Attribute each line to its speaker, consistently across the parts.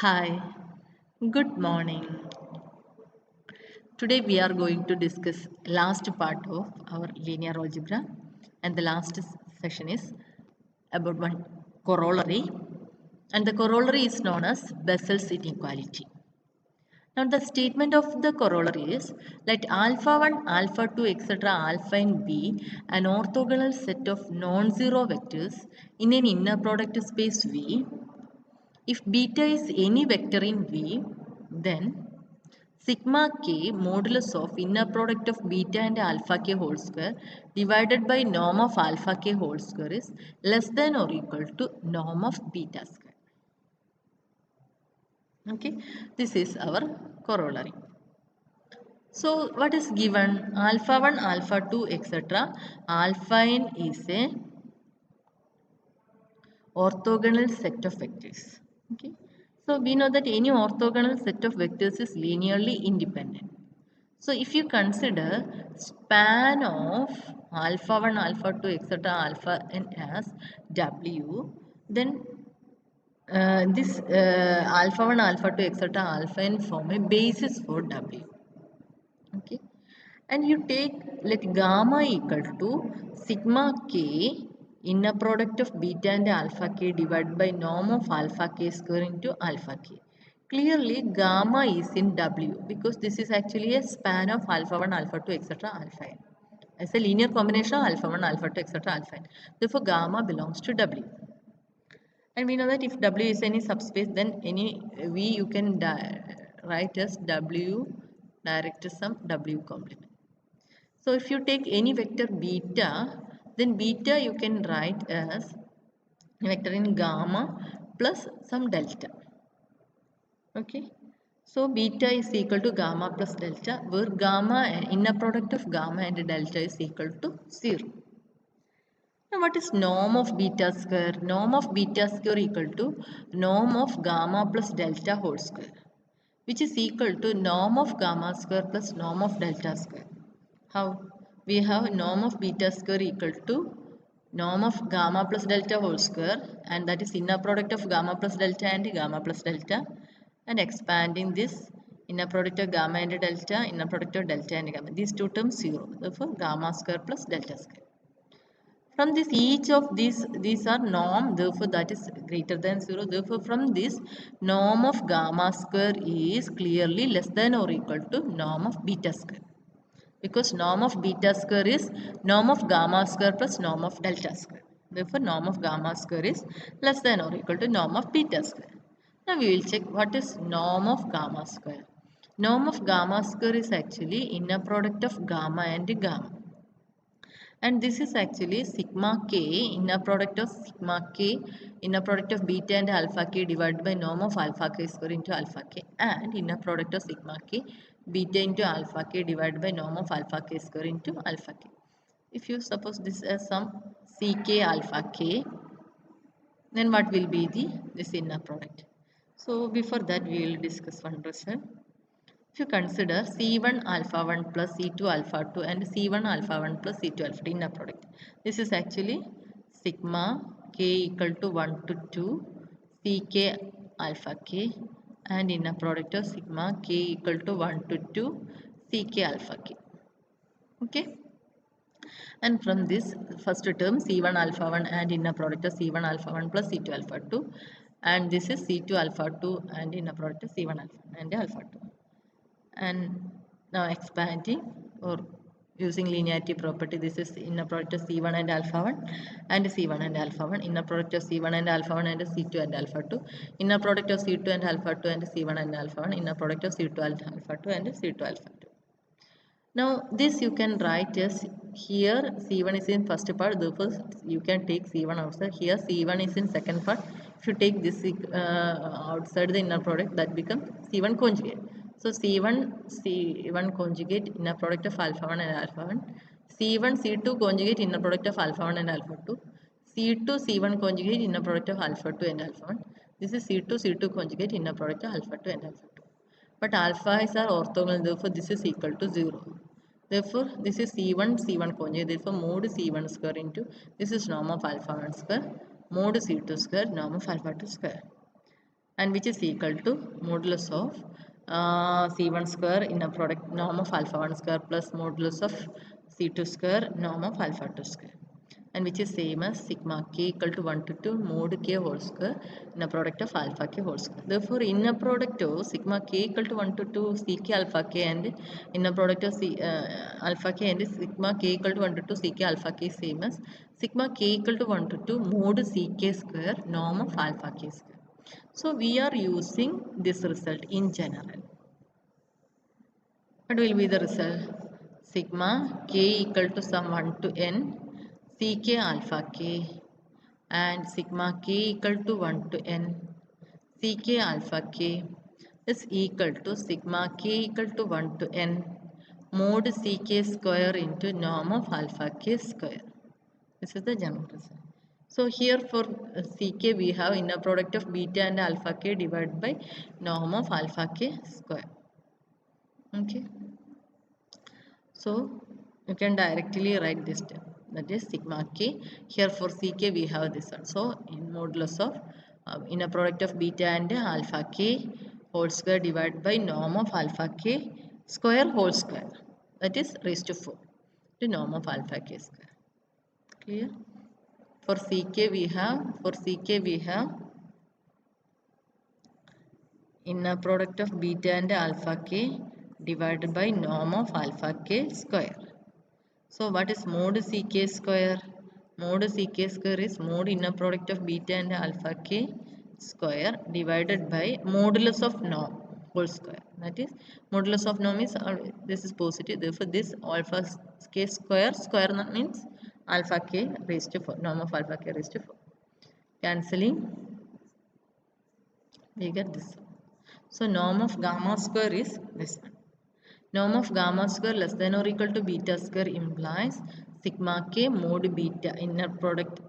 Speaker 1: Hi, good morning. Today we are going to discuss last part of our linear algebra, and the last session is about one corollary, and the corollary is known as Bessel's inequality. Now the statement of the corollary is, let alpha 1, alpha 2, etc. alpha and b an orthogonal set of non-zero vectors in an inner product space V. If beta is any vector in V, then sigma k modulus of inner product of beta and alpha k whole square divided by norm of alpha k whole square is less than or equal to norm of beta square. Okay, this is our corollary. So what is given? Alpha 1, alpha 2, etc. Alpha n is a orthogonal set of vectors. Okay, so we know that any orthogonal set of vectors is linearly independent. So if you consider span of alpha 1, alpha 2, etc. alpha n as W, then this alpha 1, alpha 2, etc. alpha n form a basis for W. Okay, and you take, let gamma equal to sigma k inner product of beta and alpha k divided by norm of alpha k square into alpha k. Clearly gamma is in W because this is actually a span of alpha 1, alpha 2, etc. alpha n. As a linear combination of alpha 1, alpha 2, etc. alpha n. Therefore gamma belongs to W. And we know that if W is any subspace, then any V you can write as W direct sum W complement. So if you take any vector beta, then beta you can write as vector in gamma plus some delta. Okay. So beta is equal to gamma plus delta, where gamma inner product of gamma and delta is equal to 0. Now what is norm of beta square? Norm of beta square equal to norm of gamma plus delta whole square, which is equal to norm of gamma square plus norm of delta square. How? We have norm of beta square equal to norm of gamma plus delta whole square, and that is inner product of gamma plus delta and gamma plus delta, and expanding this inner product of gamma and delta, inner product of delta and gamma. These two terms 0. Therefore gamma square plus delta square. From this, each of these are norm, therefore that is greater than 0. Therefore from this, norm of gamma square is clearly less than or equal to norm of beta square, because norm of beta square is norm of gamma square plus norm of delta square. Therefore norm of gamma square is less than or equal to norm of beta square. Now we will check what is norm of gamma square. Norm of gamma square is actually inner product of gamma and gamma, and this is actually sigma k inner product of sigma k inner product of beta and alpha k divided by norm of alpha k square into alpha k, and inner product of sigma k beta into alpha k divided by norm of alpha k square into alpha k. If you suppose this as some ck alpha k, then what will be this inner product? So before that we will discuss one result. If you consider C1 alpha 1 plus C2 alpha 2 and C1 alpha 1 plus C2 alpha 2 inner product, this is actually sigma k equal to 1 to 2 Ck alpha k, and inner product of sigma k equal to 1 to 2 Ck alpha k. Okay. And from this first term C1 alpha 1 and inner product of C1 alpha 1 plus C2 alpha 2, and this is C2 alpha 2 and inner product of C1 alpha and alpha 2. And now expanding or using linearity property, this is inner product of C1 and alpha 1 and C1 and alpha 1, inner product of C1 and alpha 1 and C2 and alpha 2, inner product of C2 and alpha 2 and C1 and alpha 1, inner product of C2 and alpha 2 and C2 alpha 2. Now this you can write as, here C1 is in first part, therefore you can take C1 outside. Here C1 is in second part. If you take this outside the inner product, that becomes C1 conjugate. So C1 conjugate inner product of alpha 1 and alpha 1. C1 C2 conjugate inner product of alpha 1 and alpha 2. C2 C1 conjugate inner product of alpha 2 and alpha 1. This is C2 C2 conjugate inner product of alpha 2 and alpha 2. But alpha is are orthogonal, therefore this is equal to 0. Therefore this is C1 C1 conjugate, therefore mod C1 square into, this is norm of alpha 1 square, mod C2 square, norm of alpha 2 square. and which is equal to modulus of C1 square inner product norm of alpha 1 square plus modulus of C2 square norm of alpha 2 square, and which is same as sigma k equal to 1 to 2 mod k whole square inner product of alpha k whole square. Therefore, inner product of sigma k equal to 1 to 2 ck alpha k and inner product of alpha k and sigma k equal to 1 to 2 ck alpha k same as sigma k equal to 1 to 2 mod ck square norm of alpha k square. So we are using this result in general. What will be the result? Sigma k equal to some 1 to n ck alpha k and sigma k equal to 1 to n ck alpha k is equal to sigma k equal to 1 to n mod ck square into norm of alpha k square. This is the general result. So here for ck we have inner product of beta and alpha k divided by norm of alpha k square. Okay. So you can directly write this term, that is sigma k. Here for ck we have this one. So in modulus of inner product of beta and alpha k whole square divided by norm of alpha k square whole square, that is raised to 4 to norm of alpha k square. Clear? For ck we have inner product of beta and alpha k divided by norm of alpha k square. So what is mod ck square? Mod ck square is mod inner product of beta and alpha k square divided by modulus of norm whole square. That is modulus of norm is this is positive. Therefore, this alpha k square means alpha k raised to 4. Norm of alpha k raised to 4. Cancelling, we get this. So norm of gamma square is this one. Norm of gamma square less than or equal to beta square implies sigma k mod beta inner product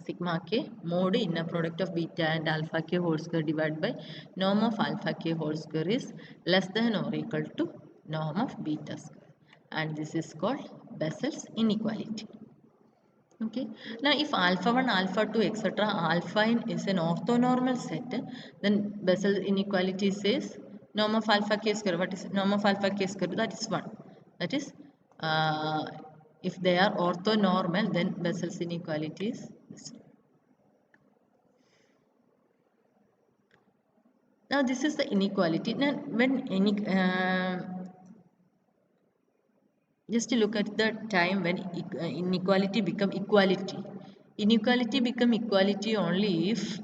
Speaker 1: sigma k mod inner product of beta and alpha k whole square divided by norm of alpha k whole square is less than or equal to norm of beta square, and this is called Bessel's inequality. Okay, now if alpha 1 alpha 2 etc alpha n is an orthonormal set, then Bessel's inequality says norm of alpha k square. What is norm of alpha k square? That is 1. That is if they are orthonormal, then Bessel's inequality is this. Now this is the inequality. Now when any just look at the time when inequality become equality. Inequality become equality only if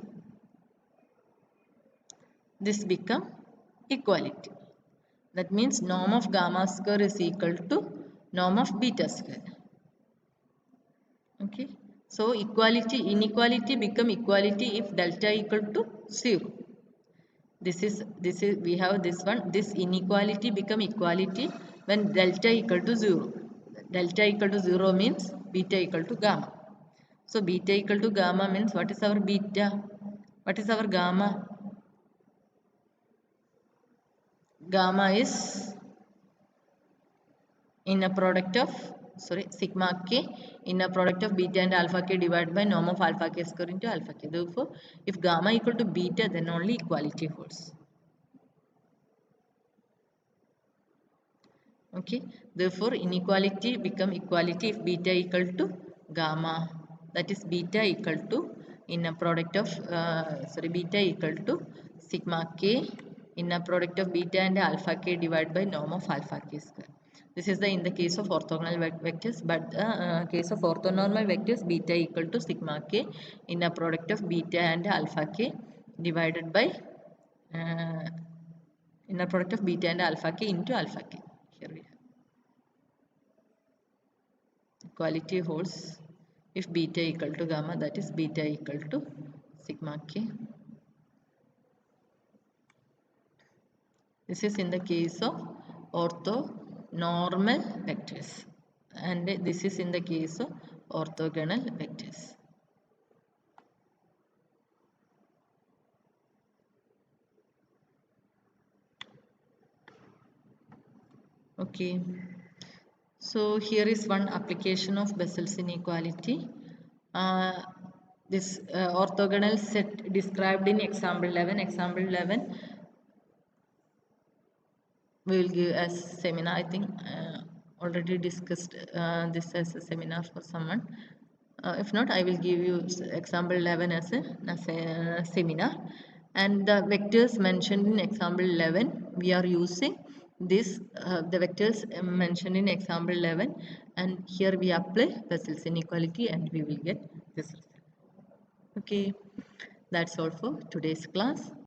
Speaker 1: this become equality. That means norm of gamma square is equal to norm of beta square. Okay. So inequality become equality if delta equal to 0. This is we have this one. This inequality become equality when delta equal to 0. Delta equal to 0 means beta equal to gamma. So beta equal to gamma means what is our beta? What is our gamma? Gamma is inner product of sigma k inner product of beta and alpha k divided by norm of alpha k square into alpha k. Therefore, if gamma equal to beta, then only equality holds. Okay. Therefore, inequality become equality if beta equal to gamma. That is beta equal to inner product of beta equal to sigma k inner product of beta and alpha k divided by norm of alpha k square. This is the in the case of orthogonal vectors, but case of orthonormal vectors, beta equal to sigma k inner product of beta and alpha k divided by inner product of beta and alpha k into alpha k. Here we have equality holds if beta equal to gamma, that is beta equal to sigma k. This is in the case of orthonormal vectors, and this is in the case of orthogonal vectors. Okay. So here is one application of Bessel's inequality. this orthogonal set described in example 11. Example 11 we will give as seminar. I think already discussed this as a seminar for someone. If not, I will give you example 11 as a seminar. And the vectors mentioned in example 11, we are using this the vectors mentioned in example 11, and here we apply Bessel's inequality and we will get this result. Okay, that's all for today's class.